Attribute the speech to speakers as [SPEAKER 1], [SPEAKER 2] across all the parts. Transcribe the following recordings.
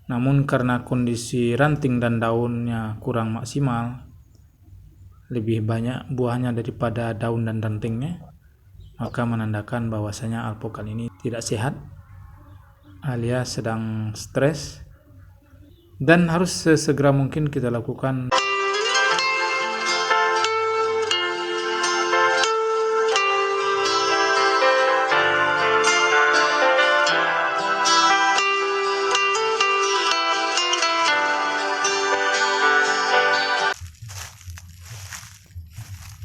[SPEAKER 1] Namun karena kondisi ranting dan daunnya kurang maksimal, lebih banyak buahnya daripada daun dan rantingnya, maka menandakan bahwasanya alpukat ini tidak sehat alias sedang stres, dan harus sesegera mungkin kita lakukan.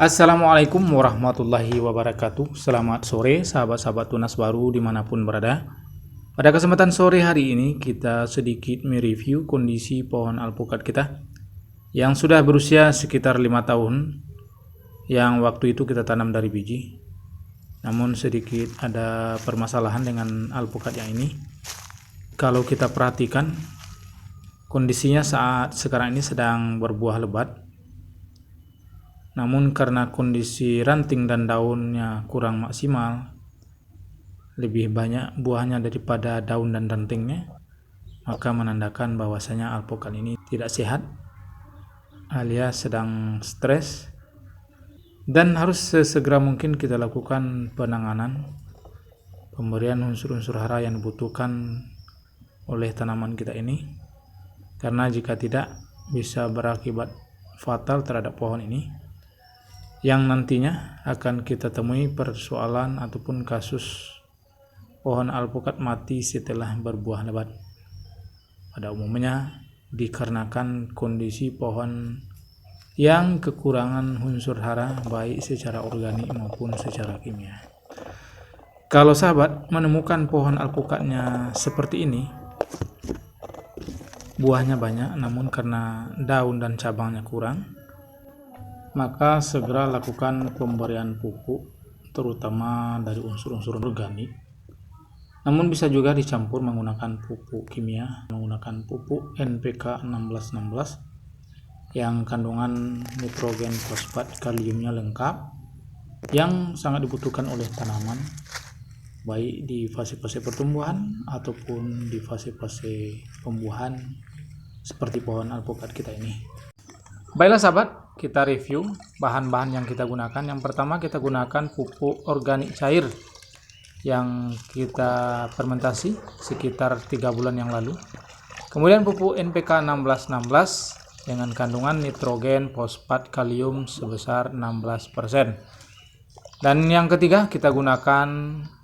[SPEAKER 1] Assalamualaikum warahmatullahi wabarakatuh. Selamat sore sahabat-sahabat tunas baru dimanapun berada. Pada kesempatan sore hari ini kita sedikit mereview kondisi pohon alpukat kita yang sudah berusia sekitar 5 tahun, yang waktu itu kita tanam dari biji. Namun sedikit ada permasalahan dengan alpukat yang ini. Kalau kita perhatikan, kondisinya saat sekarang ini sedang berbuah lebat. Namun karena kondisi ranting dan daunnya kurang maksimal, lebih banyak buahnya daripada daun dan rantingnya, maka menandakan bahwasanya alpukat ini tidak sehat alias sedang stres, dan harus sesegera mungkin kita lakukan penanganan, pemberian unsur-unsur hara yang dibutuhkan oleh tanaman kita ini, karena jika tidak bisa berakibat fatal terhadap pohon ini, yang nantinya akan kita temui persoalan ataupun kasus pohon alpukat mati setelah berbuah lebat. Pada umumnya dikarenakan kondisi pohon yang kekurangan unsur hara baik secara organik maupun secara kimia. Kalau sahabat menemukan pohon alpukatnya seperti ini, buahnya banyak namun karena daun dan cabangnya kurang, maka segera lakukan pemberian pupuk terutama dari unsur-unsur organik. Namun bisa juga dicampur menggunakan pupuk kimia, menggunakan pupuk NPK 1616 yang kandungan nitrogen, fosfat, kaliumnya lengkap, yang sangat dibutuhkan oleh tanaman baik di fase-fase pertumbuhan ataupun di fase-fase pembuahan seperti pohon alpukat kita ini. Baiklah sahabat, kita review bahan-bahan yang kita gunakan. Yang pertama kita gunakan pupuk organik cair yang kita fermentasi sekitar 3 bulan yang lalu. Kemudian pupuk NPK 1616 dengan kandungan nitrogen, fosfat, kalium sebesar 16%. Dan yang ketiga kita gunakan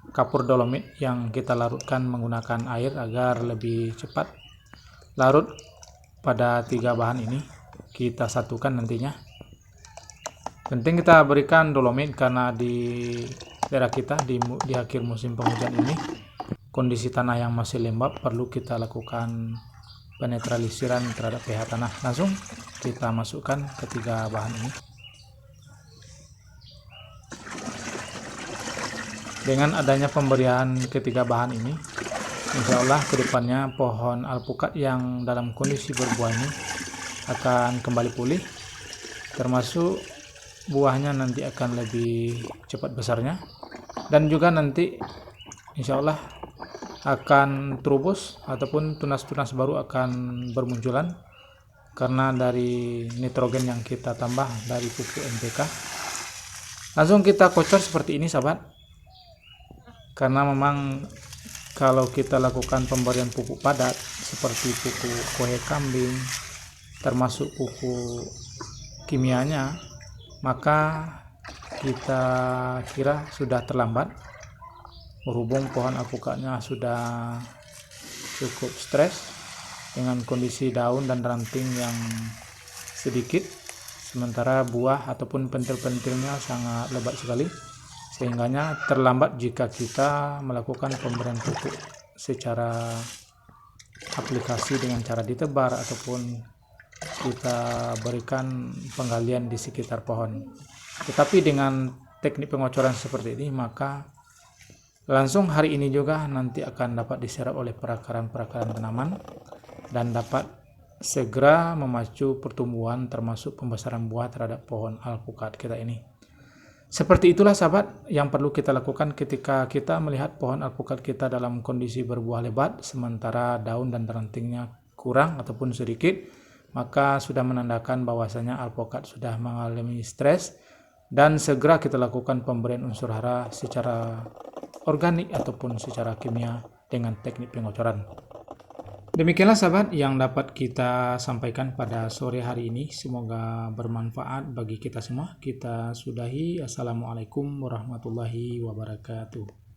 [SPEAKER 1] kapur dolomit yang kita larutkan menggunakan air agar lebih cepat larut. Pada 3 bahan ini kita satukan nantinya. Penting kita berikan dolomit karena di daerah kita di akhir musim penghujan ini kondisi tanah yang masih lembab, perlu kita lakukan penetralisiran terhadap pH tanah. Langsung kita masukkan ketiga bahan ini. Dengan adanya pemberian ketiga bahan ini, insya Allah kedepannya pohon alpukat yang dalam kondisi berbuah ini akan kembali pulih, termasuk buahnya nanti akan lebih cepat besarnya, dan juga nanti insya Allah akan terubus ataupun tunas-tunas baru akan bermunculan karena dari nitrogen yang kita tambah dari pupuk NPK. Langsung kita kocor seperti ini sahabat, karena memang kalau kita lakukan pemberian pupuk padat seperti pupuk kohe kambing termasuk pupuk kimianya, maka kita kira sudah terlambat, berhubung pohon alpukatnya sudah cukup stres dengan kondisi daun dan ranting yang sedikit, sementara buah ataupun pentil-pentilnya sangat lebat sekali, sehingganya terlambat jika kita melakukan pemberian pupuk secara aplikasi dengan cara ditebar ataupun kita berikan penggalian di sekitar pohon. Tetapi dengan teknik pengocoran seperti ini, maka langsung hari ini juga nanti akan dapat diserap oleh perakaran-perakaran tanaman dan dapat segera memacu pertumbuhan termasuk pembesaran buah terhadap pohon alpukat kita ini. Seperti itulah sahabat yang perlu kita lakukan ketika kita melihat pohon alpukat kita dalam kondisi berbuah lebat sementara daun dan rantingnya kurang ataupun sedikit, maka sudah menandakan bahwasanya alpukat sudah mengalami stres, dan segera kita lakukan pemberian unsur hara secara organik ataupun secara kimia dengan teknik pengocoran. Demikianlah sahabat yang dapat kita sampaikan pada sore hari ini. Semoga bermanfaat bagi kita semua. Kita sudahi. Assalamualaikum warahmatullahi wabarakatuh.